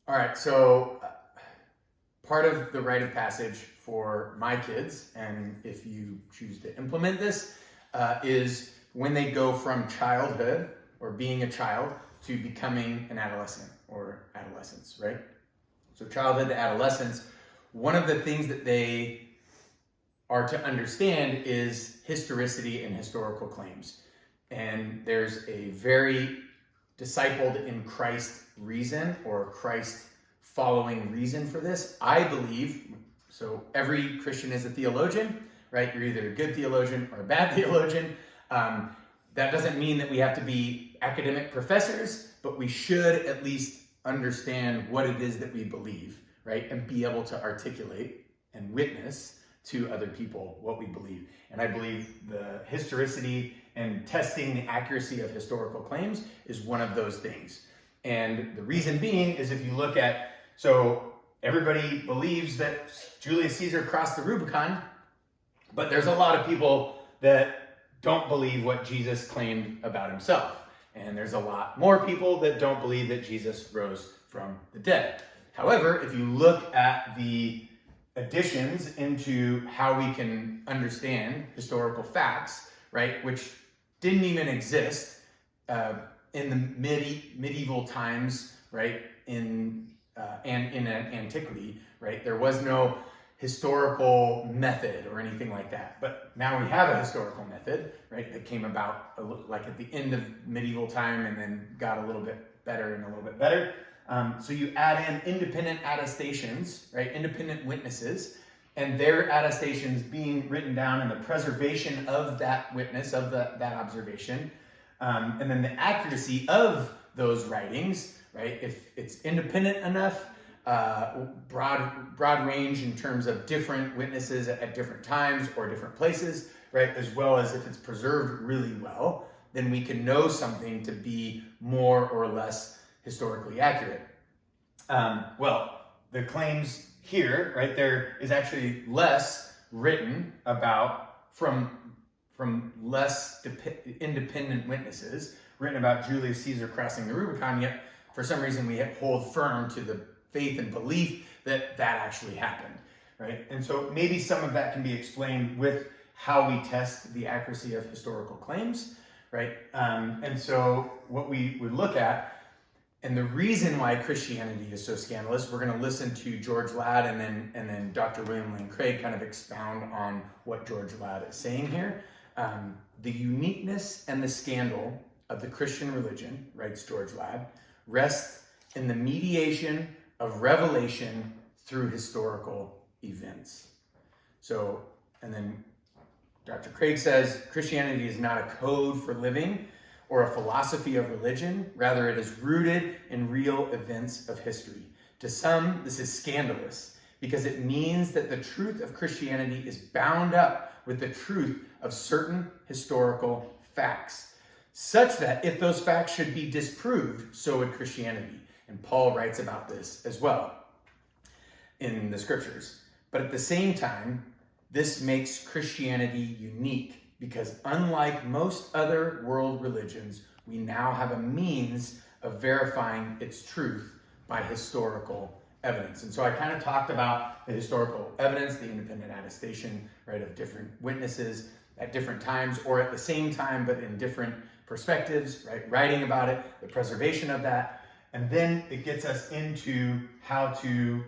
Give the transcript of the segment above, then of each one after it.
All right, so part of the rite of passage for my kids, and if you choose to implement this, is when they go from childhood or being a child to becoming an adolescent or adolescence, right? So childhood to adolescence, one of the things that they are to understand is historicity and historical claims. And there's a very discipled in Christ reason or Christ following reason for this. I believe, so every Christian is a theologian, right? You're either a good theologian or a bad theologian. That doesn't mean that we have to be academic professors, but we should at least understand what it is that we believe, right? And be able to articulate and witness to other people what we believe. And I believe the historicity and testing the accuracy of historical claims is one of those things. And the reason being is if you look at, so everybody believes that Julius Caesar crossed the Rubicon, but there's a lot of people that don't believe what Jesus claimed about himself. And there's a lot more people that don't believe that Jesus rose from the dead. However, if you look at the additions into how we can understand historical facts, right, which didn't even exist in the medieval times, right, and in antiquity, right, there was no historical method or anything like that. But now we have a historical method, right, that came about like at the end of medieval time and then got a little bit better and a little bit better. So you add in independent attestations, right, independent witnesses, and their attestations being written down and the preservation of that witness, of that observation, and then the accuracy of those writings, right, if it's independent enough, broad range in terms of different witnesses at different times or different places, right, as well as if it's preserved really well, then we can know something to be more or less historically accurate. Well, the claims here, right, there is actually less written about from less independent witnesses written about Julius Caesar crossing the Rubicon, yet for some reason we hold firm to the faith and belief that that actually happened, right? And so maybe some of that can be explained with how we test the accuracy of historical claims, right? And so what we would look at, and the reason why Christianity is so scandalous, we're going to listen to George Ladd and then Dr. William Lane Craig kind of expound on what George Ladd is saying here. The uniqueness and the scandal of the Christian religion, writes George Ladd, rests in the mediation of revelation through historical events. So, and then Dr. Craig says, Christianity is not a code for living or a philosophy of religion. Rather, it is rooted in real events of history. To some, this is scandalous because it means that the truth of Christianity is bound up with the truth of certain historical facts, such that if those facts should be disproved, so would Christianity. And Paul writes about this as well in the scriptures. But at the same time, this makes Christianity unique because unlike most other world religions, we now have a means of verifying its truth by historical evidence. And so I kind of talked about the historical evidence, the independent attestation, right, of different witnesses at different times or at the same time, but in different perspectives, right, writing about it, the preservation of that. And then it gets us into how to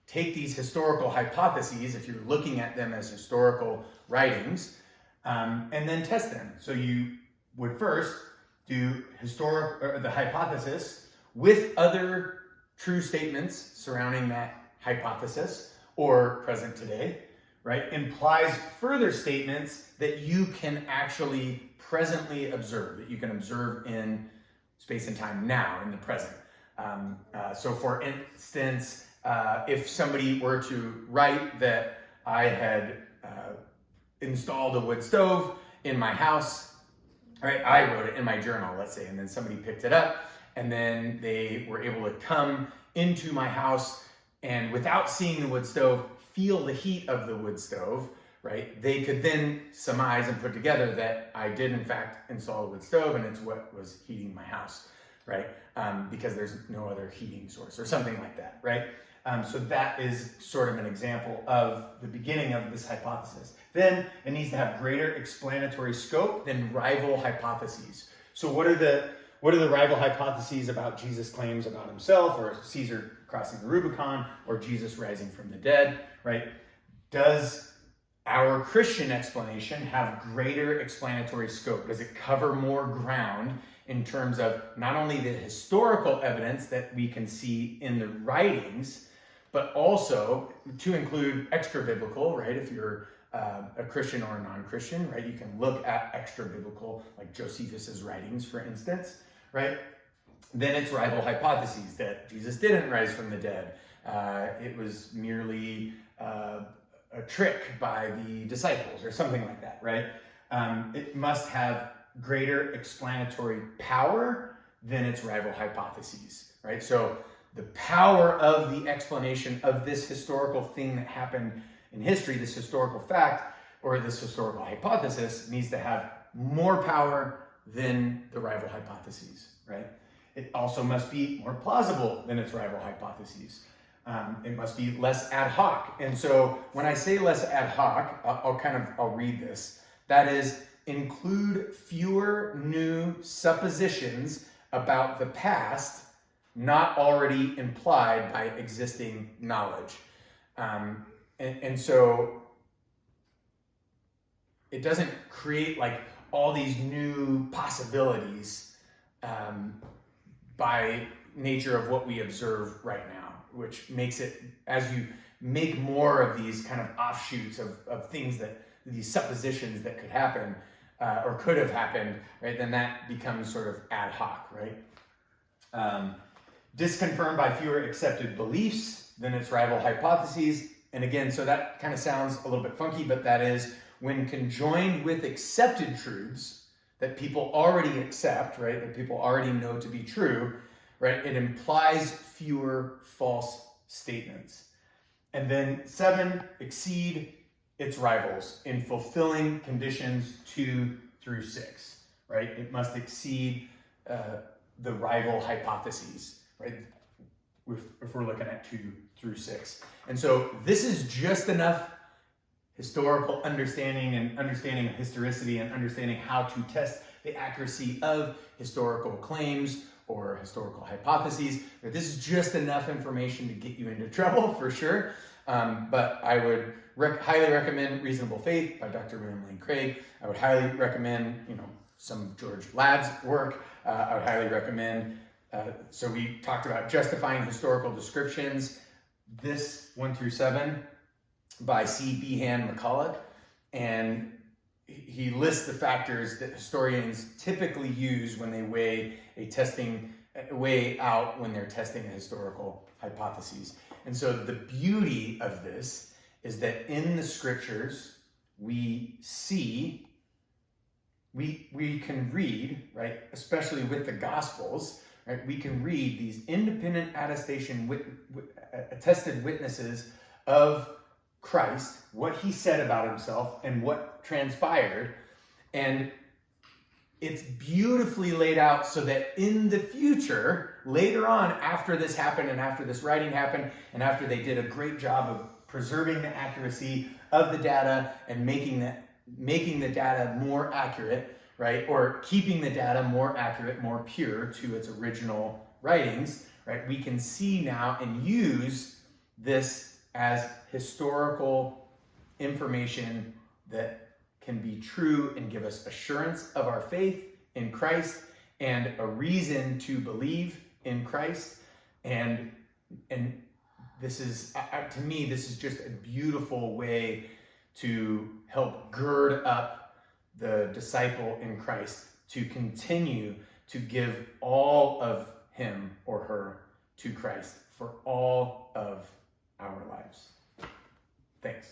take these historical hypotheses, if you're looking at them as historical writings, and then test them. So you would first do the hypothesis with other true statements surrounding that hypothesis or present today, right? Implies further statements that you can actually presently observe, that you can observe in space and time now, in the present. So for instance, if somebody were to write that I had installed a wood stove in my house, right? I wrote it in my journal, let's say, and then somebody picked it up and then they were able to come into my house and without seeing the wood stove, feel the heat of the wood stove, right? They could then surmise and put together that I did in fact install a wood stove and it's what was heating my house. right? Because there's no other heating source or something like that, right? So that is sort of an example of the beginning of this hypothesis. Then it needs to have greater explanatory scope than rival hypotheses. So what are the rival hypotheses about Jesus' claims about himself, or Caesar crossing the Rubicon, or Jesus rising from the dead, right? Does our Christian explanation have greater explanatory scope? Does it cover more ground in terms of not only the historical evidence that we can see in the writings, but also to include extra-biblical, right? If you're a Christian or a non-Christian, right? You can look at extra-biblical, like Josephus's writings, for instance, right? Then it's rival hypotheses that Jesus didn't rise from the dead. It was merely a trick by the disciples or something like that, right? It must have greater explanatory power than its rival hypotheses, right? So the power of the explanation of this historical thing that happened in history, this historical fact, or this historical hypothesis, needs to have more power than the rival hypotheses, right? It also must be more plausible than its rival hypotheses. It must be less ad hoc. And so when I say less ad hoc, I'll read this. That is, include fewer new suppositions about the past not already implied by existing knowledge. And so it doesn't create like all these new possibilities by nature of what we observe right now, which makes it, as you make more of these kind of offshoots of things that, these suppositions that could happen or could have happened, right, then that becomes sort of ad hoc, right? Disconfirmed by fewer accepted beliefs than its rival hypotheses. And again, so that kind of sounds a little bit funky, but that is when conjoined with accepted truths that people already accept, right, that people already know to be true, right, it implies fewer false statements. And then 7, exceed its rivals in fulfilling conditions 2 through 6, right? It must exceed the rival hypotheses, right? If we're looking at 2 through 6. And so this is just enough historical understanding and understanding of historicity and understanding how to test the accuracy of historical claims or historical hypotheses. But this is just enough information to get you into trouble for sure. But I would highly recommend Reasonable Faith by Dr. William Lane Craig. I would highly recommend, some of George Ladd's work. I would highly recommend, so we talked about Justifying Historical Descriptions, this 1 through 7 by C. Behan McCulloch. And he lists the factors that historians typically use when they weigh out when they're testing a historical hypothesis. And so the beauty of this is that in the scriptures, we can read, right, especially with the Gospels, right, we can read these independent attested witnesses of Christ, what he said about himself and what transpired. And it's beautifully laid out so that in the future, later on, after this happened and after this writing happened, and after they did a great job of preserving the accuracy of the data and making the data more accurate, right, or keeping the data more accurate, more pure to its original writings, right, we can see now and use this as historical information that can be true and give us assurance of our faith in Christ and a reason to believe in Christ. And this is, to me, this is just a beautiful way to help gird up the disciple in Christ to continue to give all of him or her to Christ for all of our lives. Thanks.